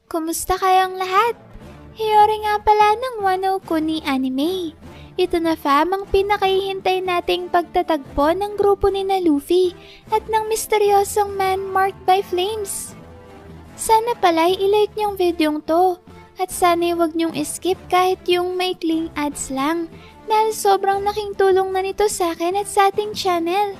Kumusta kayang lahat? Hiyori nga pala ng Wano Kuni Anime. Ito na fam ang pinakahihintay nating pagtatagpo ng grupo ni na Luffy at ng misteryosong man marked by flames. Sana pala'y ilike niyong videong to at sana'y wag niyong skip kahit yung maikling ads lang dahil sobrang laking tulong na nito sa akin at sa ating channel.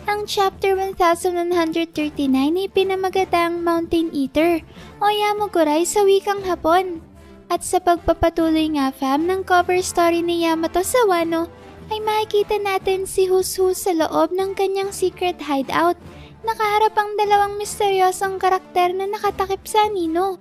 Ang chapter 1139 ay pinamagatang Mountain Eater o Yamogurai sa wikang Hapon. At sa pagpapatuloy nga fam ng cover story ni Yamato sa Wano ay makikita natin si Hushu sa loob ng kanyang secret hideout. Nakaharap ang dalawang misteryosong karakter na nakatakip sa anino.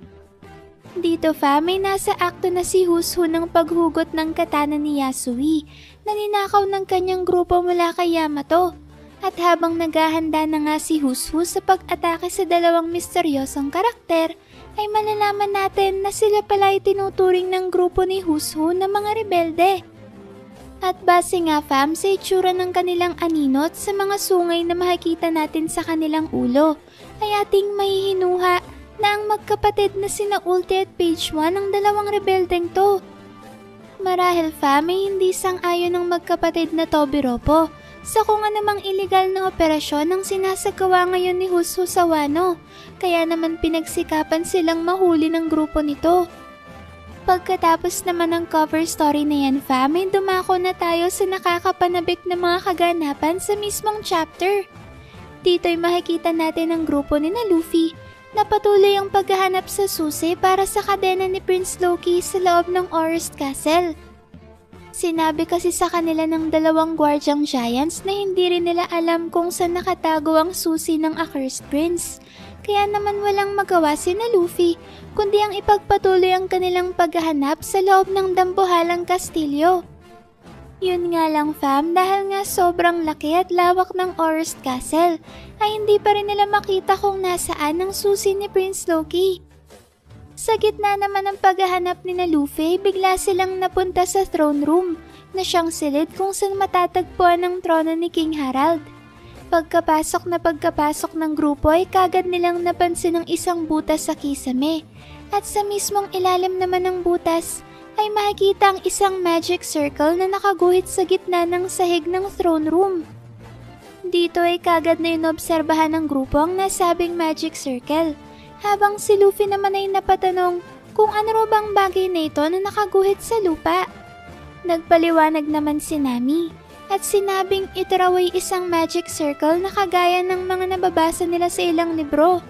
Dito fam ay nasa akto na si Hushu ng paghugot ng katana ni Yasui na ninakaw ng kanyang grupo mula kay Yamato. At habang naghahanda na nga si Hushu sa pag-atake sa dalawang misteryosong karakter, ay malalaman natin na sila pala ay tinuturing ng grupo ni Hushu na mga rebelde. At base nga fam sa itsura ng kanilang aninot sa mga sungay na makikita natin sa kanilang ulo, ay ating mahihinuha na ang magkapatid na sina Ulti at Page 1 ang dalawang rebeldeng to. Marahil fam ay hindi sang-ayon ng magkapatid na Tobiropo sa kung anumang iligal na operasyon ang sinasagawa ngayon ni Hushu sa Wano, kaya naman pinagsikapan silang mahuli ng grupo nito. Pagkatapos naman ng cover story na yan fam, ay dumako na tayo sa nakakapanabik na mga kaganapan sa mismong chapter. Dito'y makikita natin ang grupo ni na Luffy na patuloy ang paghahanap sa susi para sa kadena ni Prince Loki sa loob ng Orist Castle. Sinabi kasi sa kanila ng dalawang Guardiang Giants na hindi rin nila alam kung saan nakatago ang susi ng Accursed Prince. Kaya naman walang magawa si na Luffy, kundi ang ipagpatuloy ang kanilang paghahanap sa loob ng dambuhalang kastilyo. Yun nga lang fam, dahil nga sobrang laki at lawak ng Orist Castle, ay hindi pa rin nila makita kung nasaan ang susi ni Prince Loki. Sa gitna naman ng paghahanap ni na Luffy, bigla silang napunta sa throne room na siyang silid kung saan matatagpuan ang trono ni King Harald. Pagkapasok ng grupo ay kagad nilang napansin ang isang butas sa kisame at sa mismong ilalim naman ng butas ay makikita ang isang magic circle na nakaguhit sa gitna ng sahig ng throne room. Dito ay kagad na inobserbahan ng grupo ang nasabing magic circle. Habang si Luffy naman ay napatanong kung ano bang bagay na ito na nakaguhit sa lupa. Nagpaliwanag naman si Nami at sinabing ito raw ay isang magic circle na kagaya ng mga nababasa nila sa ilang libro.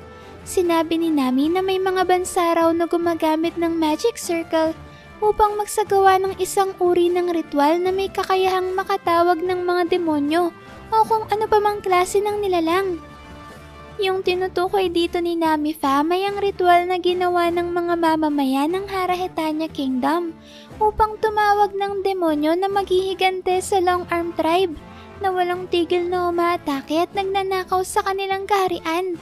Sinabi ni Nami na may mga bansa raw na gumagamit ng magic circle upang magsagawa ng isang uri ng ritual na may kakayahang makatawag ng mga demonyo o kung ano pa mang klase ng nilalang. Yung tinutukoy dito ni Nami fam ay ang ritual na ginawa ng mga mamamayan ng Harahetanya Kingdom upang tumawag ng demonyo na maghihigante sa Long Arm Tribe na walang tigil na umaatake at nagnanakaw sa kanilang kaharian.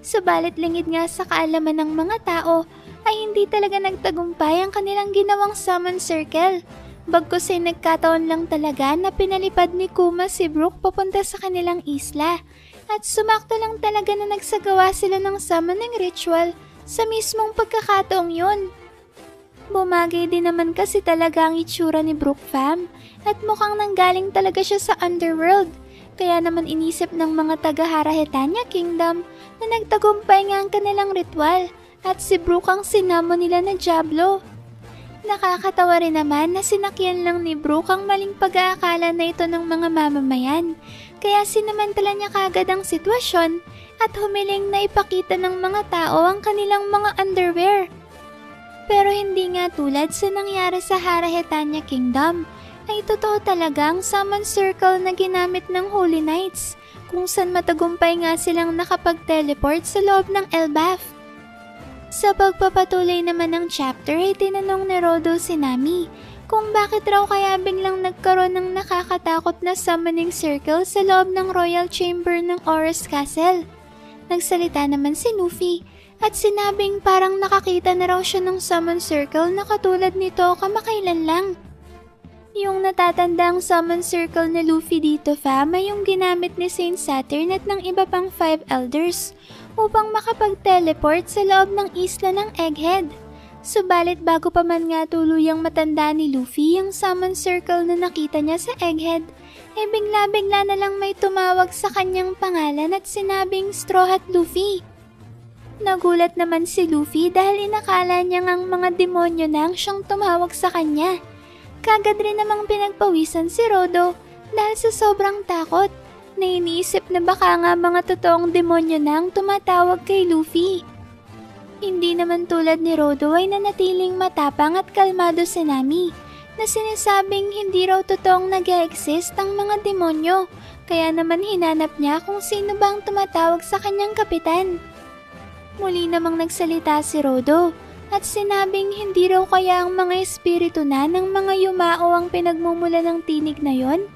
Subalit lingid nga sa kaalaman ng mga tao ay hindi talaga nagtagumpay ang kanilang ginawang summon circle. Bagkus ay nagkataon lang talaga na pinalipad ni Kuma si Brook papunta sa kanilang isla. At sumakto lang talaga na nagsagawa sila ng summoning ritual sa mismong pagkakataong yun. Bumagay din naman kasi talaga ang itsura ni Brook fam at mukhang nanggaling talaga siya sa underworld. Kaya naman inisip ng mga taga Harahetanya Kingdom na nagtagumpay nga ang kanilang ritual at si Brook ang sinamo nila na Diablo. Nakakatawa rin naman na sinakyan lang ni Brook ang maling pag-aakala na ito ng mga mamamayan. Kaya sinamantala niya kagad ang sitwasyon at humiling na ipakita ng mga tao ang kanilang mga underwear. Pero hindi nga tulad sa nangyari sa Harahetanya Kingdom, ay totoo talaga ang summon circle na ginamit ng Holy Knights kung saan matagumpay nga silang nakapag-teleport sa loob ng Elbaf. Sa pagpapatuloy naman ng chapter ay tinanong ni Rodo si Nami kung bakit raw kaya biglang nagkaroon ng nakakatakot na summoning circle sa loob ng Royal Chamber ng Orist Castle. Nagsalita naman si Luffy at sinabing parang nakakita na raw siya ng summon circle na katulad nito kamakailan lang. Yung natatandang summon circle ni Luffy dito fam ay yung ginamit ni Saint Saturn at ng iba pang 5 elders upang makapag-teleport sa loob ng isla ng Egghead. Subalit bago pa man nga tuluyang matanda ni Luffy yung summon circle na nakita niya sa Egghead, ay bigla-bigla na lang may tumawag sa kanyang pangalan at sinabing Straw Hat Luffy. Nagulat naman si Luffy dahil inakala niya ngang mga demonyo na ang siyang tumawag sa kanya. Kagad rin namang pinagpawisan si Rodo dahil sa sobrang takot na iniisip na baka nga mga totoong demonyo na ang tumatawag kay Luffy. Hindi naman tulad ni Rodo ay nanatiling matapang at kalmado si Nami na sinasabing hindi raw totoong nag-e-exist ang mga demonyo, kaya naman hinanap niya kung sino bang tumatawag sa kanyang kapitan. Muli namang nagsalita si Rodo at sinabing hindi raw kaya ang mga espiritu na ng mga yumao ang pinagmumula ng tinig na yon.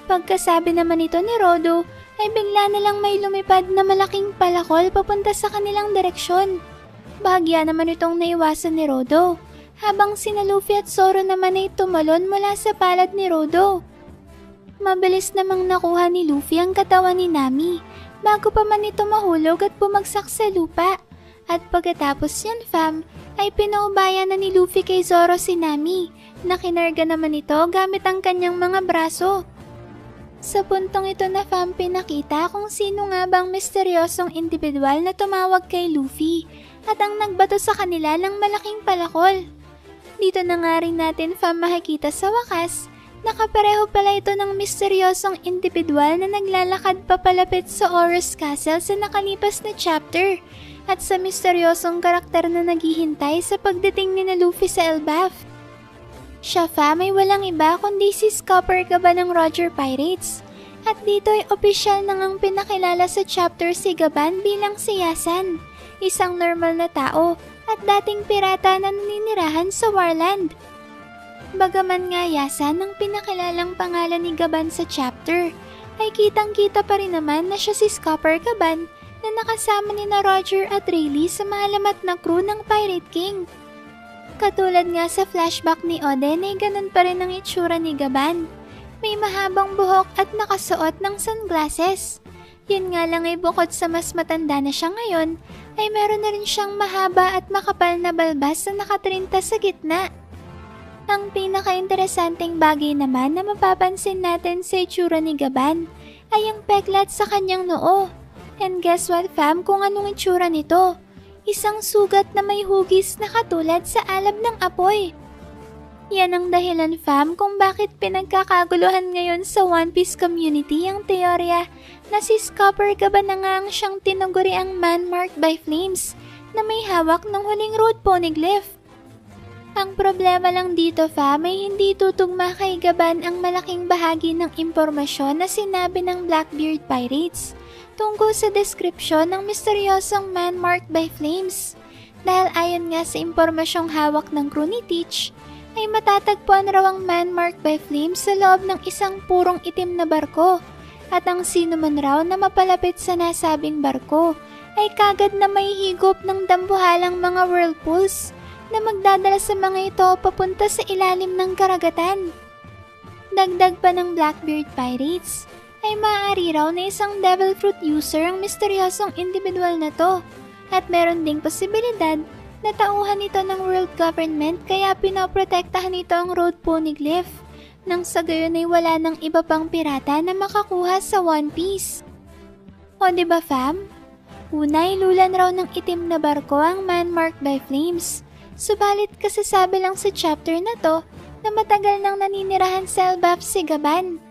Pagkasabi naman ito ni Rodo ay bigla na lang may lumipad na malaking palakol papunta sa kanilang direksyon. Bahagya naman itong naiwasan ni Rodo, habang sina Luffy at Zoro naman ay tumalon mula sa palad ni Rodo. Mabilis namang nakuha ni Luffy ang katawan ni Nami bago pa man ito mahulog at bumagsak sa lupa. At pagkatapos yan fam, ay pinuubaya na ni Luffy kay Zoro si Nami na kinarga naman ito gamit ang kanyang mga braso. Sa puntong ito na fam pinakita kung sino nga bang misteryosong individual na tumawag kay Luffy at ang nagbato sa kanila ng malaking palakol. Dito na nga rin natin fam makikita sa wakas, nakapareho pala ito ng misteryosong individual na naglalakad papalapit sa Oros Castle sa nakalipas na chapter at sa misteryosong karakter na naghihintay sa pagdating ni na Luffy sa Elbaf. Siya fam ay walang iba kundi si Scopper Gaban ng Roger Pirates at dito ay opisyal na ngang pinakilala sa chapter si Gaban bilang si Yasan, isang normal na tao at dating pirata na naninirahan sa Warland. Bagaman nga Yasan ang pinakilalang pangalan ni Gaban sa chapter, ay kitang-kita pa rin naman na siya si Scopper Gaban na nakasama ni na Roger at Rayleigh sa mahalamat na crew ng Pirate King. Katulad nga sa flashback ni Oden ay ganun pa rin ang itsura ni Gaban. May mahabang buhok at nakasuot ng sunglasses. Yun nga lang ay bukod sa mas matanda na siya ngayon, ay meron na rin siyang mahaba at makapal na balbas na nakatrinta sa gitna. Ang pinaka-interesanteng bagay naman na mapapansin natin sa itsura ni Gaban ay ang peklat sa kanyang noo. And guess what fam, kung anong itsura nito? Isang sugat na may hugis na katulad sa alab ng apoy. Yan ang dahilan fam kung bakit pinagkakaguluhan ngayon sa One Piece community ang teorya na si Scopper Gaban na nga ang siyang tinuguri ang man marked by flames na may hawak ng huling road poneglyph. Ang problema lang dito fam ay hindi tutugma kay Gaban ang malaking bahagi ng impormasyon na sinabi ng Blackbeard Pirates tungkol sa description ng misteryosong man marked by flames. Dahil ayon nga sa impormasyong hawak ng crew ni Teach, ay matatagpuan raw ang man marked by flames sa loob ng isang purong itim na barko at ang sino man raw na mapalapit sa nasabing barko ay kagad na may higop ng dambuhalang mga whirlpools na magdadala sa mga ito papunta sa ilalim ng karagatan. Dagdag pa ng Blackbeard Pirates, ay maaari raw na isang devil fruit user ang misteryosong individual na to at meron ding posibilidad na tauhan ito ng world government kaya pinoprotektahan ito ang road poneglyph nang sa gayon ay wala ng iba pang pirata na makakuha sa One Piece. O diba fam? Una, ilulan raw ng itim na barko ang man marked by flames. Subalit kasasabi lang sa chapter na to na matagal nang naninirahan sa Elbaf si Gaban.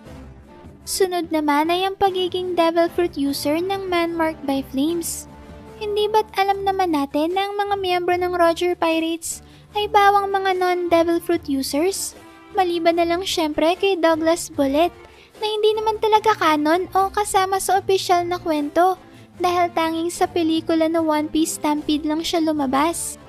Sunod naman ay ang pagiging devil fruit user ng man marked by flames. Hindi ba't alam naman natin na ang mga miyembro ng Roger Pirates ay bawang mga non-devil fruit users? Maliban na lang syempre kay Douglas Bullet na hindi naman talaga canon o kasama sa opisyal na kwento dahil tanging sa pelikula na One Piece Stampede lang siya lumabas.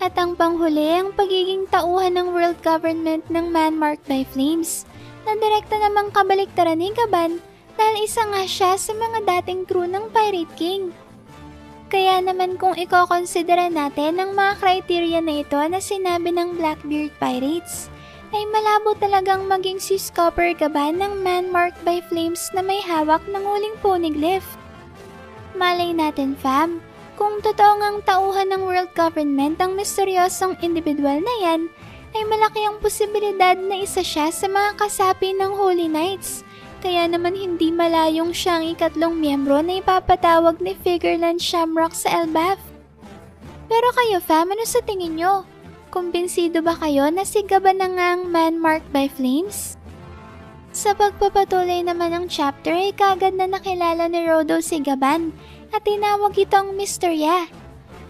At ang panghuli ang pagiging tauhan ng world government ng man marked by flames na direkta namang kabaliktaran ni Gaban dahil isa nga siya sa mga dating crew ng Pirate King. Kaya naman kung iko-considera natin ang mga criteria na ito na sinabi ng Blackbeard Pirates, ay malabo talagang maging si Scopper Gaban ng man marked by flames na may hawak ng huling poneglyph. Malay natin fam, kung totoo ngang tauhan ng world government ang misteryosong individual na yan, ay malaki ang posibilidad na isa siya sa mga kasapi ng Holy Knights. Kaya naman hindi malayong siyang ikatlong miyembro na ipapatawag ni Figureland Shamrock sa Elbaf. Pero kayo fam, ano sa tingin nyo? Kumbinsido ba kayo na si Gaban na ngang man marked by flames? Sa pagpapatuloy naman ng chapter ay kagad na nakilala ni Rodo si Gaban at tinawag itong Misterya.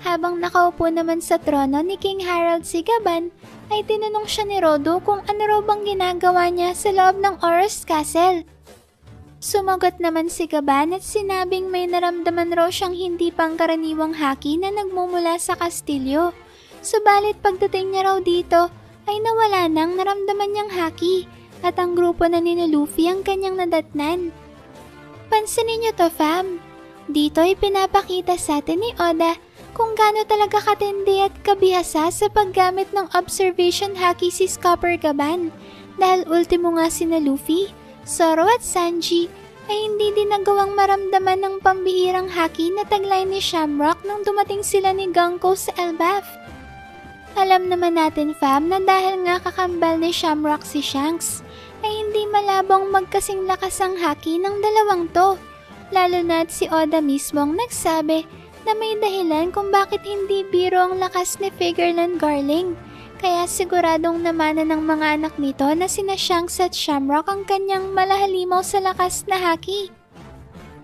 Habang nakaupo naman sa trono ni King Harold si Gaban, ay tinanong siya ni Rodo kung ano raw bang ginagawa niya sa loob ng Oros Castle. Sumagot naman si Gaban at sinabing may naramdaman raw siyang hindi pangkaraniwang haki na nagmumula sa kastilyo. Subalit pagdating niya raw dito ay nawala nang naramdaman niyang haki at ang grupo na ni Luffy ang kanyang nadatnan. Pansinin niyo to fam, dito ay pinapakita sa atin ni Oda kung gaano talaga katindi at kabihasa sa paggamit ng observation haki si Scopper Gaban dahil ultimo nga si Luffy, Zoro at Sanji ay hindi din nagawang maramdaman ng pambihirang haki na taglay ni Shamrock nung dumating sila ni Gonko sa Elbaf. Alam naman natin fam na dahil nga kakambal ni Shamrock si Shanks ay hindi malabong magkasing lakas ang haki ng dalawang to, lalo na't si Oda mismo ang nagsabi na may dahilan kung bakit hindi biro ang lakas ni Figureland Garling. Kaya siguradong namanan ng mga anak nito na sina Shanks at Shamrock ang kanyang malahalimaw sa lakas na haki.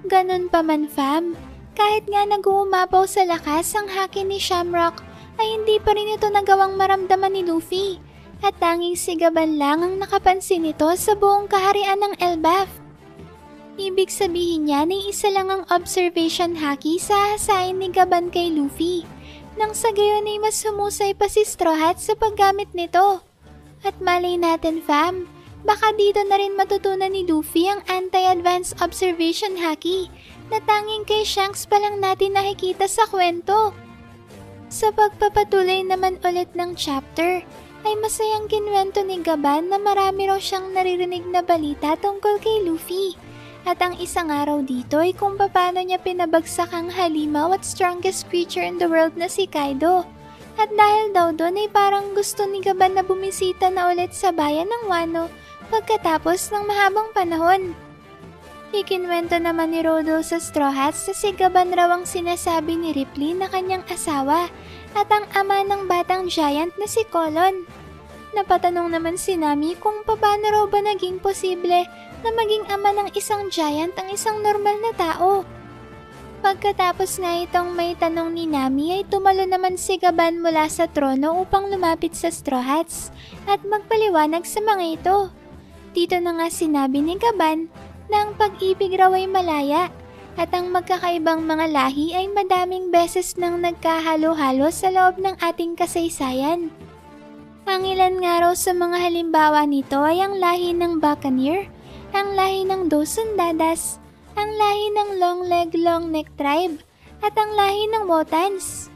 Ganun pa man fam, kahit nga nag-uumapaw sa lakas ang haki ni Shamrock ay hindi pa rin ito nagawang maramdaman ni Luffy at tanging si Gaban lang ang nakapansin nito sa buong kaharian ng Elbaf. Ibig sabihin niya na isa lang ang observation haki sa hasain ni Gaban kay Luffy. Nang sa gayon ay mas humusay pa si Straw Hat sa paggamit nito. At malay natin fam, baka dito na rin matutunan ni Luffy ang anti-advanced observation haki na tanging kay Shanks pa lang natin nakikita sa kwento. Sa pagpapatuloy naman ulit ng chapter, ay masayang kinwento ni Gaban na marami raw siyang naririnig na balita tungkol kay Luffy. At ang isang araw dito ay kung paano niya pinabagsak ang halimaw at strongest creature in the world na si Kaido. At dahil daw doon ay parang gusto ni Gaban na bumisita na ulit sa bayan ng Wano pagkatapos ng mahabang panahon. Ikinwento naman ni Rodo sa Straw Hats na si Gaban raw ang sinasabi ni Ripley na kanyang asawa at ang ama ng batang giant na si Colon. Napatanong naman si Nami kung paano raw ba naging posible na maging ama ng isang giant ang isang normal na tao. Pagkatapos nga itong may tanong ni Nami ay tumalo naman si Gaban mula sa trono upang lumapit sa Straw Hats at magpaliwanag sa mga ito. Dito na nga sinabi ni Gaban na ang pag-ibig raw ay malaya at ang magkakaibang mga lahi ay madaming beses nang nagkahalo-halo sa loob ng ating kasaysayan. Ang ilan nga raw sa mga halimbawa nito ay ang lahi ng Buccaneer, ang lahi ng Dosundadas, ang lahi ng Long Leg Long Neck Tribe, at ang lahi ng Wotans.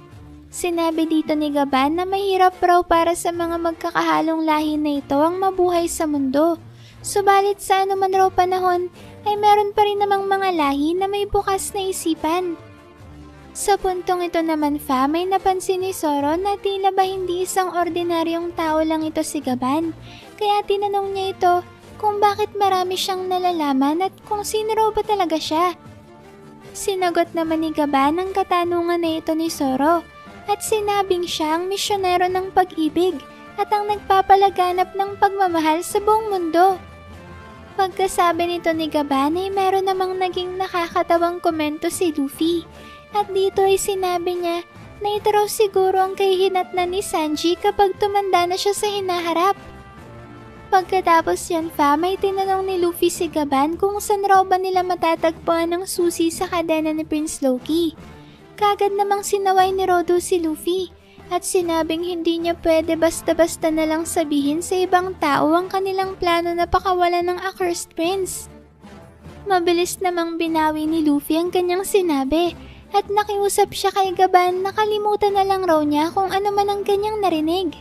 Sinabi dito ni Gaban na mahirap raw para sa mga magkakahalong lahi na ito ang mabuhay sa mundo. Subalit sa anuman raw panahon ay meron pa rin namang mga lahi na may bukas na isipan. Sa puntong ito naman fam ay napansin ni Zoro na tila ba hindi isang ordinaryong tao lang ito si Gaban, kaya tinanong niya ito kung bakit marami siyang nalalaman at kung sino raw ba talaga siya. Sinagot naman ni Gaban ang katanungan na ito ni Zoro at sinabing siya ang misyonero ng pag-ibig at ang nagpapalaganap ng pagmamahal sa buong mundo. Pagkasabi nito ni Gaban ay meron namang naging nakakatawang komento si Luffy. At dito ay sinabi niya na ito raw siguro ang kahihinatnan ni Sanji kapag tumanda na siya sa hinaharap. Pagkatapos yan fam ay tinanong ni Luffy si Gaban kung saan raw ba nila matatagpuan ng susi sa kadena ni Prince Loki. Kagad namang sinaway ni Rodo si Luffy at sinabing hindi niya pwede basta-basta na lang sabihin sa ibang tao ang kanilang plano na pakawalan ng Accursed Prince. Mabilis namang binawi ni Luffy ang kanyang sinabi. At nakiusap siya kay Gaban na kalimutan na lang raw niya kung ano man ang kanyang narinig.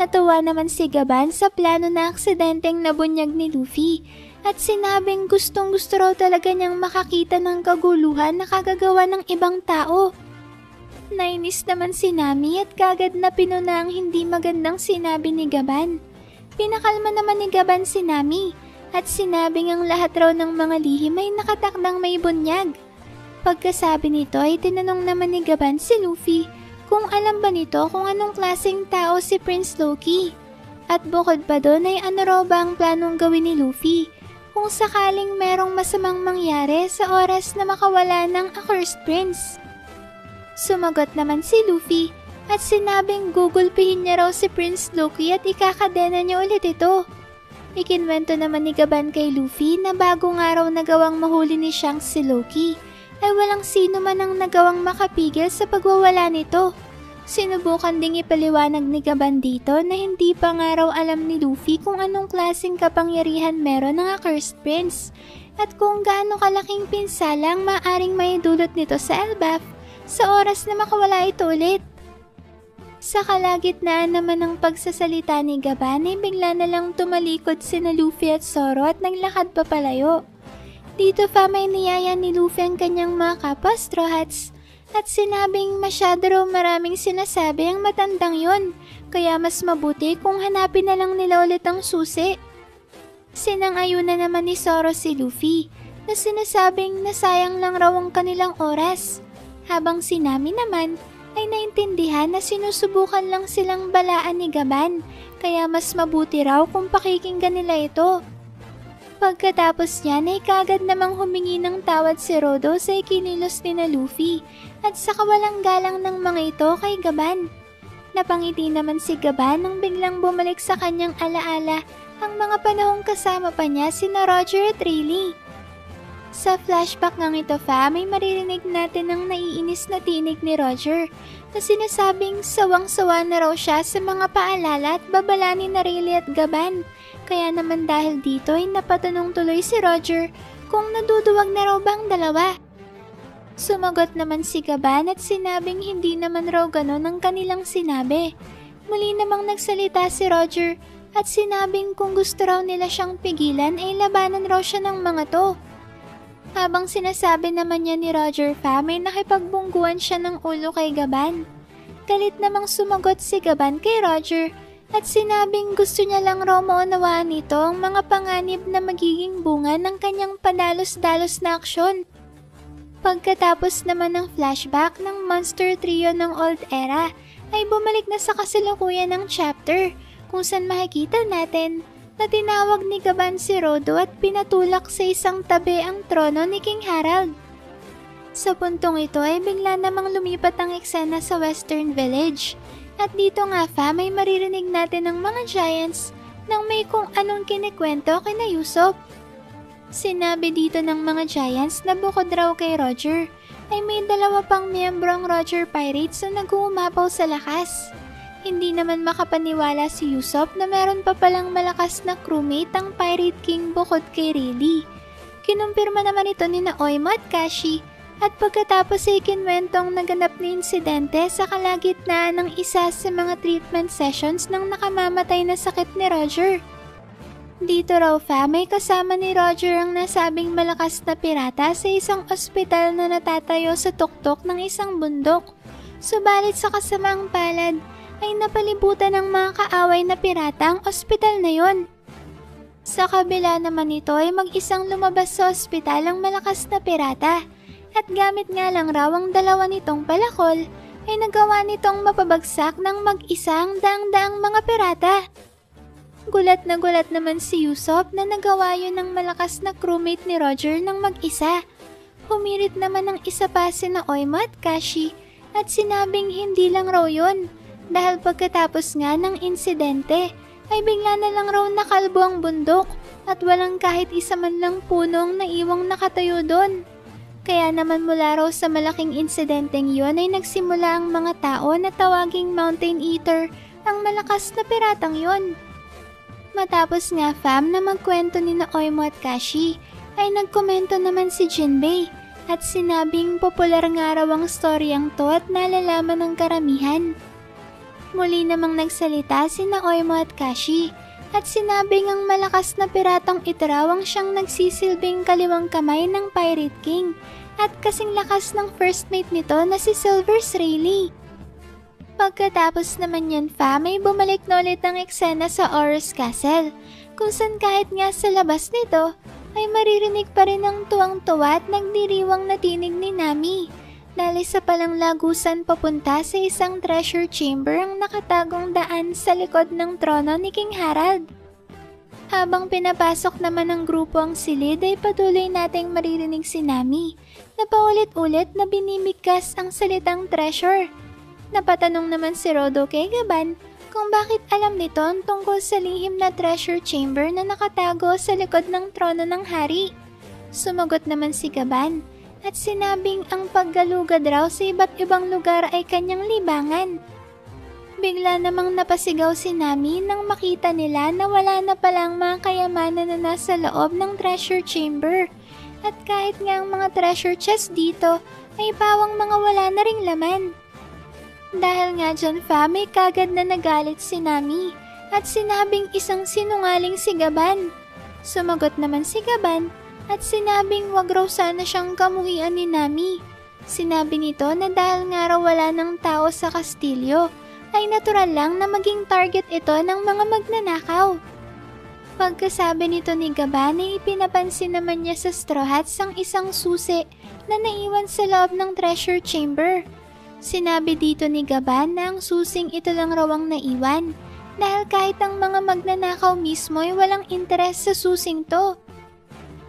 Natuwa naman si Gaban sa plano na aksidenteng nabunyag ni Luffy at sinabing gustong-gusto raw talaga niyang makakita ng kaguluhan na kagagawa ng ibang tao. Nainis naman si Nami at kagad na pinuna ang hindi magandang sinabi ni Gaban. Pinakalma naman ni Gaban si Nami at sinabing ang lahat raw ng mga lihim ay nakatakdang may bunyag. Pagkasabi nito ay tinanong naman ni Gaban si Luffy kung alam ba nito kung anong klaseng tao si Prince Loki. At bukod pa doon ay ano raw ba ang planong gawin ni Luffy kung sakaling merong masamang mangyari sa oras na makawala ng Accursed Prince. Sumagot naman si Luffy at sinabing gugulpihin niya raw si Prince Loki at ikakadena niya ulit ito. Ikinwento naman ni Gaban kay Luffy na bago nga raw nagawang mahuli ni Shanks si Loki ay walang sino man ang nagawang makapigil sa pagwawala nito. Sinubukan ding ipaliwanag ni Gaban dito na hindi pa nga raw alam ni Luffy kung anong klaseng kapangyarihan meron ng Accursed Prince at kung gaano kalaking pinsala ang maaring maidulot nito sa Elbaf sa oras na makawala ito ulit. Sa kalagitnaan naman ng pagsasalita ni Gaban ay bigla na lang tumalikod sina Luffy at Zoro at naglakad papalayo. Dito pa may niyaya ni Luffy ang kanyang mga kapwa Straw Hats at sinabing masyado raw maraming sinasabi ang matandang yon, kaya mas mabuti kung hanapin na lang nila ulit ang susi. Sinang-ayunan naman ni Zoro si Luffy na sinasabing nasayang lang raw ang kanilang oras, habang si Nami naman ay naintindihan na sinusubukan lang silang balaan ni Gaban, kaya mas mabuti raw kung pakikinggan nila ito. Pagkatapos niyan ay kagad namang humingi ng tawad si Rodo sa ikinilos ni na Luffy at sa kawalang galang ng mga ito kay Gaban. Napangiti naman si Gaban nang biglang bumalik sa kanyang alaala ang mga panahong kasama pa niya sina Roger at Rayleigh. Sa flashback ng ito may maririnig natin ang naiinis na tinig ni Roger na sinasabing sawang-sawa na raw siya sa mga paalala at babala ni na Rayleigh at Gaban. Kaya naman dahil dito ay napatanong tuloy si Roger kung naduduwag na raw bang dalawa. Sumagot naman si Gaban at sinabing hindi naman raw ganon ang kanilang sinabi. Muli namang nagsalita si Roger at sinabing kung gusto raw nila siyang pigilan ay labanan raw siya ng mga to. Habang sinasabi naman niya ni Roger may nakipagbungguan siya ng ulo kay Gaban. Galit namang sumagot si Gaban kay Roger at sinabing gusto niya lang raw maunawaan nito ang mga panganib na magiging bunga ng kanyang padalos-dalos na aksyon. Pagkatapos naman ng flashback ng Monster Trio ng Old Era, ay bumalik na sa kasalukuyan ng chapter kung saan makikita natin na tinawag ni Gaban si Rodo at pinatulak sa isang tabi ang trono ni King Harald. Sa puntong ito ay bigla namang lumipat ang eksena sa Western Village. At dito nga may maririnig natin ng mga Giants nang may kung anong kinikwento kina Usopp. Sinabi dito ng mga Giants na bukod raw kay Roger, ay may dalawa pang miyembro ang Roger Pirates na nag-uumapaw sa lakas. Hindi naman makapaniwala si Usopp na meron pa palang malakas na crewmate ang Pirate King bukod kay Rayleigh. Kinumpirma naman ito ni na Oimo at Kashi. At pagkatapos ay kinwentong naganap na insidente sa kalagitnaan ng isa sa mga treatment sessions ng nakamamatay na sakit ni Roger. Dito raw may kasama ni Roger ang nasabing malakas na pirata sa isang ospital na natatayo sa tuktok ng isang bundok. Subalit sa kasamang palad ay napalibutan ng mga kaaway na pirata ang ospital na yon. Sa kabila naman nito ay mag-isang lumabas sa ospital ang malakas na pirata. At gamit nga lang raw ang dalawa nitong palakol, ay nagawa nitong mapabagsak ng mag-isa ang daang-daang mga pirata. Gulat na gulat naman si Usopp na nagawa yun ng malakas na crewmate ni Roger ng mag-isa. Humirit naman ng isa pa sina Oimo at Kashi at sinabing hindi lang raw yun, dahil pagkatapos nga ng insidente ay bigla na lang raw nakalbo ang bundok at walang kahit isa man lang punong naiwang nakatayo doon. Kaya naman mula raw sa malaking insidenteng yun ay nagsimula ang mga tao na tawaging Mountain Eater ang malakas na piratang yun. Matapos nga na magkwento ni na Oimo at Kashi, ay nagkomento naman si Jinbei at sinabing popular nga raw ang storyang to at nalalaman ng karamihan. Muli namang nagsalita sina Oimo at Kashi at sinabing ang malakas na piratang ito raw ang siyang nagsisilbing kaliwang kamay ng Pirate King at kasing lakas ng first mate nito na si Silvers Rayleigh. Pagkatapos naman yan fam ay bumalik na ulit ang eksena sa Auror's Castle kung saan kahit nga sa labas nito ay maririnig pa rin ang tuwang-tuwa at nagdiriwang na tinig ni Nami. Dahil sa palang lagusan papunta sa isang treasure chamber ang nakatagong daan sa likod ng trono ni King Harald. Habang pinapasok naman ng grupo ang silid ay patuloy nating maririnig si Nami na paulit-ulit na binimigkas ang salitang treasure. Napatanong naman si Rodo kay Gaban kung bakit alam nito ang tungkol sa lihim na treasure chamber na nakatago sa likod ng trono ng hari. Sumagot naman si Gaban at sinabing ang paggalugad raw sa iba't ibang lugar ay kanyang libangan. Bigla namang napasigaw si Nami nang makita nila na wala na palang mga kayamanan na nasa loob ng treasure chamber. At kahit nga ang mga treasure chest dito ay pawang mga wala na ring laman. Dahil nga dyan fam ay kagad na nagalit si Nami at sinabing isang sinungaling si Gaban. Sumagot naman si Gaban at sinabing wag raw sana siyang kamuhian ni Nami. Sinabi nito na dahil nga raw wala ng tao sa kastilyo, ay natural lang na maging target ito ng mga magnanakaw. Pagkasabi nito ni Gaban ay ipinapansin naman niya sa straw hats ang isang susi na naiwan sa loob ng treasure chamber. Sinabi dito ni Gaban na ang susing ito lang raw ang naiwan dahil kahit ang mga magnanakaw mismo ay walang interes sa susing to.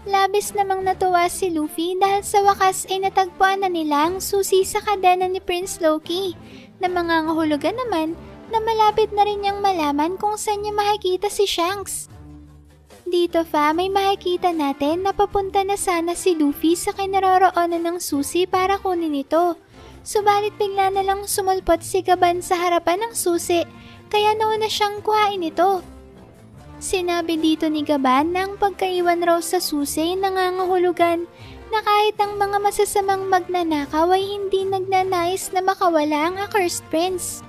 Labis namang natuwa si Luffy dahil sa wakas ay natagpuan na nila ang susi sa kadena ni Prince Loki na mangangahulugan naman na malapit na rin niyang malaman kung saan niya makikita si Shanks. Dito fam ay makikita natin na papunta na sana si Luffy sa kinaroroonan ng susi para kunin ito. Subalit bigla na lang sumulpot si Gaban sa harapan ng susi kaya nauna siyang kuhain ito. Sinabi dito ni Gaban na ang pagkaiwan raw sa susi nangangahulugan na kahit ang mga masasamang magnanakaw ay hindi nagnanais na makawala ang Accursed Prince.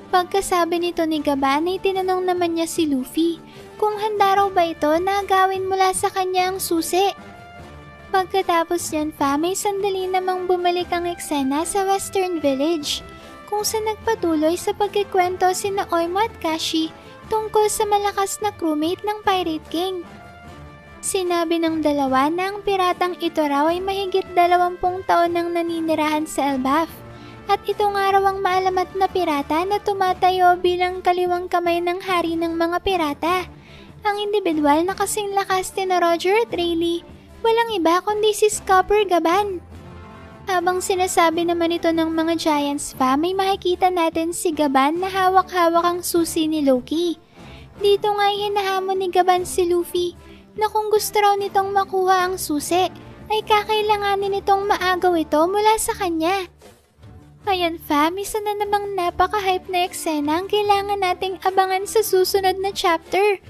Pagkasabi nito ni Gaban ay tinanong naman niya si Luffy kung handa raw ba ito na gawin mula sa kanya ang susi. Pagkatapos yan fam ay sandali namang bumalik ang eksena sa Western Village kung saan nagpatuloy sa pagkikwento sina Oimo at Kashi tungkol sa malakas na crewmate ng Pirate King. Sinabi ng dalawa na ang piratang ito raw ay mahigit 20 taon nang naninirahan sa Elbaf at ito nga raw ang maalamat na pirata na tumatayo bilang kaliwang kamay ng hari ng mga pirata. Ang individual na kasing lakas ni Roger at Rayleigh, walang iba kundi si Scupper Gaban. Habang sinasabi naman ito ng mga Giants fam, may makikita natin si Gaban na hawak-hawak ang susi ni Loki. Dito nga hinahamon ni Gaban si Luffy na kung gusto raw nitong makuha ang susi, ay kakailanganin nitong maagaw ito mula sa kanya. Ayan fam, isa na namang napaka-hype na eksena ang kailangan nating abangan sa susunod na chapter.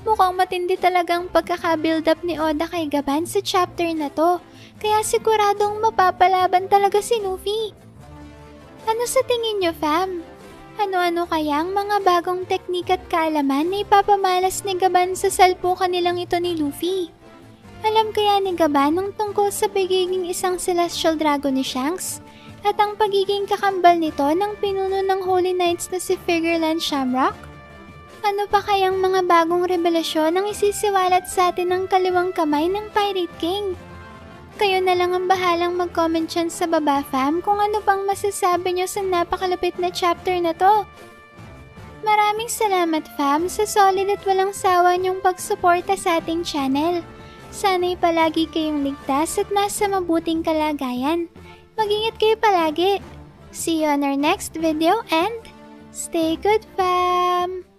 Mukhang matindi talagang pagkaka-build up ni Oda kay Gaban sa chapter na to. Kaya siguradong mapapalaban talaga si Luffy. Ano sa tingin nyo fam? Ano-ano kaya ang mga bagong teknik at kaalaman na ipapamalas ni Gaban sa salpukan nilang ito ni Luffy? Alam kaya ni Gaban ang tungkol sa pagiging isang Celestial Dragon ni Shanks? At ang pagiging kakambal nito ng pinuno ng Holy Knights na si Figureland Shamrock? Ano pa kayang mga bagong revelasyon ang isisiwalat sa atin ng kaliwang kamay ng Pirate King? Kayo na lang ang bahalang mag-comment dyan sa baba fam kung ano pang masasabi nyo sa napakalupit na chapter na to. Maraming salamat fam sa solid at walang sawa niyong pagsuporta sa ating channel. Sana'y palagi kayong ligtas at nasa mabuting kalagayan. Mag-ingat kayo palagi. See you on our next video and stay good fam!